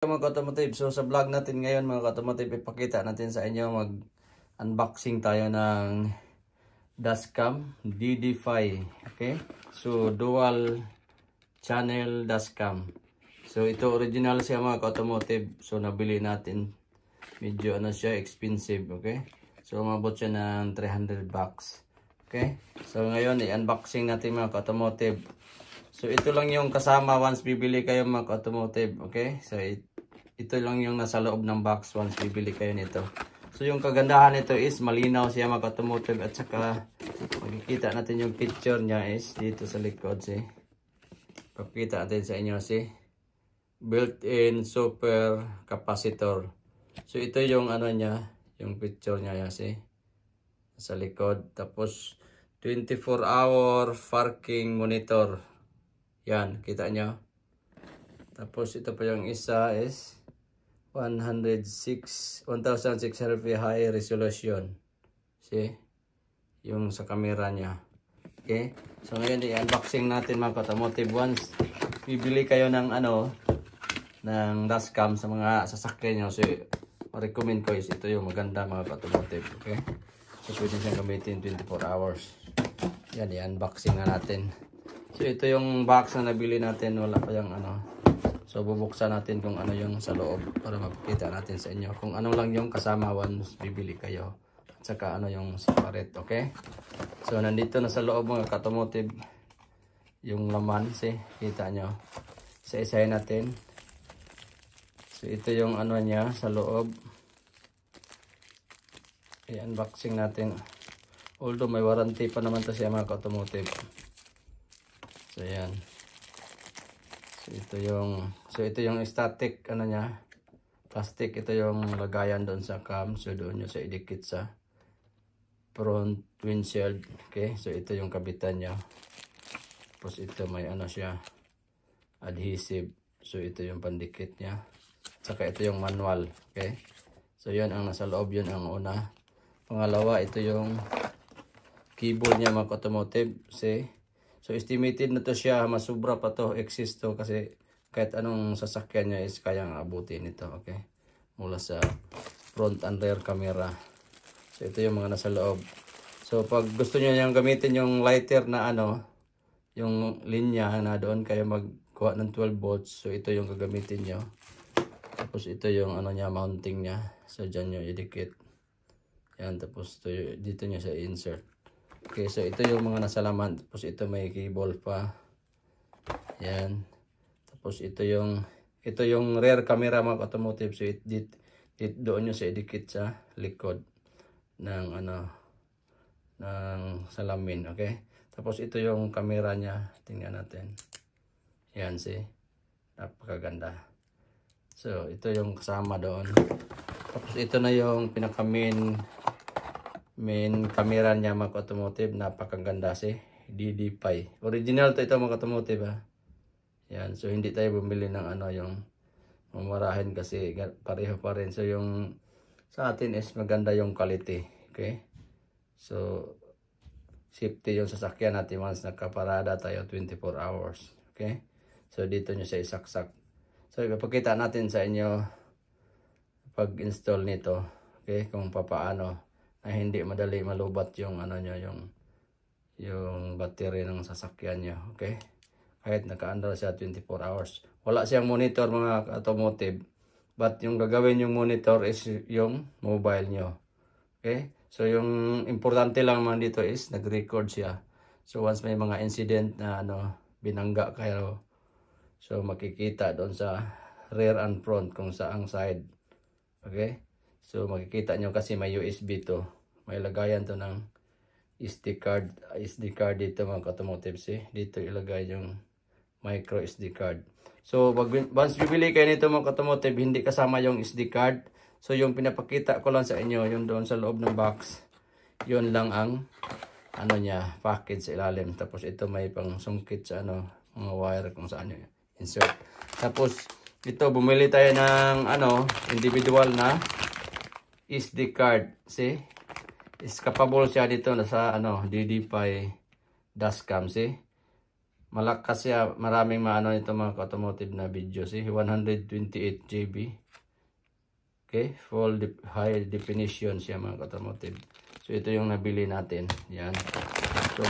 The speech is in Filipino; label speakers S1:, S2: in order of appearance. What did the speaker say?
S1: Mga automotive, so sa vlog natin ngayon mga automotive, ipakita natin sa inyo mag-unboxing tayo ng dashcam DD5. Okay, so dual channel dashcam. So ito original siya mga automotive, so nabili natin, medyo ano siya, expensive. Okay, so umabot siya ng 300 bucks. Okay, so ngayon i-unboxing natin mga automotive. So ito lang yung kasama once bibili kayo mga automotive. Okay, so ito lang yung nasa loob ng box once bibili kayo nito. So yung kagandahan nito is malinaw siya mga automotive, at saka makikita natin yung picture niya is dito sa likod. Pakita natin sa inyo built-in super capacitor. So ito yung ano niya, yung picture niya sa likod. Tapos 24-hour parking monitor. Yan, kita nyo. Tapos ito pa yung isa is 1600 high resolution. See? Yung sa camera niya. Okay? So ngayon i-unboxing natin mga automotive. Once bibili kayo ng ng dashcam sa mga sasakyan nyo, so recommend ko is ito yung maganda mga automotive. Okay? So pwede siyang gamitin 24 hours. Yan, i-unboxing na natin. So ito yung box na nabili natin, wala pa yung So bubuksan natin kung ano yung sa loob para mapakita natin sa inyo kung ano lang yung kasama once bibili kayo, at saka ano yung separate. Okay, so nandito na sa loob mga automotive yung laman. Kita nyo, isa-isahin natin. So ito yung niya sa loob, i-unboxing natin, although may warranty pa naman to siya mga automotive. So yan. So ito yung static niya, plastic. Ito yung lagayan doon sa cam. So doon nyo sa idikit sa front windshield. Okay, so ito yung kabitan niya. Tapos ito may siya, adhesive. So ito yung pandikit niya. Saka ito yung manual. Okay, so yan ang nasa loob, yun ang una. Pangalawa, ito yung keyboard niya mga automotive. So estimated na to siya, masubra pa to, excess to, kasi kahit anong sasakyan niya is kayang abutin ito. Okay, mula sa front and rear camera. So ito yung mga nasa loob. So pag gusto niyo yung gamitin yung lighter na yung linya na doon kayo magkuha ng 12 volts, so ito yung gagamitin nyo. Tapos ito yung niya, mounting niya. So dyan nyo idikit. Yan, tapos dito nyo sa insert. Okay, so ito yung mga nasa laman. Tapos ito may cable pa. Yan. Tapos ito yung rear camera mga automotive. So doon nyo sa idikit sa likod ng ng salamin. Okay. Tapos ito yung camera niya. Tingnan natin. Yan, napakaganda. So ito yung kasama doon. Tapos ito na yung pinaka main camera niya mga automotive. Napakaganda DD5. Original to ito mga automotive Yan, so hindi tayo bumili ng yung mamarahin kasi pareho pa rin. So yung sa atin is maganda yung quality. Okay, so safety yung sasakyan natin once nakaparada tayo 24 hours. Okay, so dito nyo sa isaksak. So ipapakita natin sa inyo pag install nito. Okay, kung papaano na hindi madali malubat yung yung battery ng sasakyan nyo. Okay, kahit naka-under siya 24 hours. Wala siyang monitor mga automotive, but yung gagawin yung monitor is yung mobile nyo. Okay, so yung importante lang man dito is nag-record siya. So once may mga incident na binangga kayo, so makikita doon sa rear and front kung saang side. Okay, so makikita nyo kasi may USB to. May lagayan to ng SD card dito mga automotive. Dito ilagay yung micro SD card. So once bibili kayo nito mga automotive, hindi kasama yung SD card. So yung pinapakita ko lang sa inyo, yung doon sa loob ng box, yun lang ang niya, package sa ilalim. Tapos ito may pang sungkit sa mga wire kung saan nyo insert. Tapos ito bumili tayo ng individual na SD card. Is capable siya dito na sa DD5 dashcam. Malakas siya, maraming maano ito mga automotive na video. See, 128 GB. Okay, high definition siya mga automotive. So ito yung nabili natin. Yan. So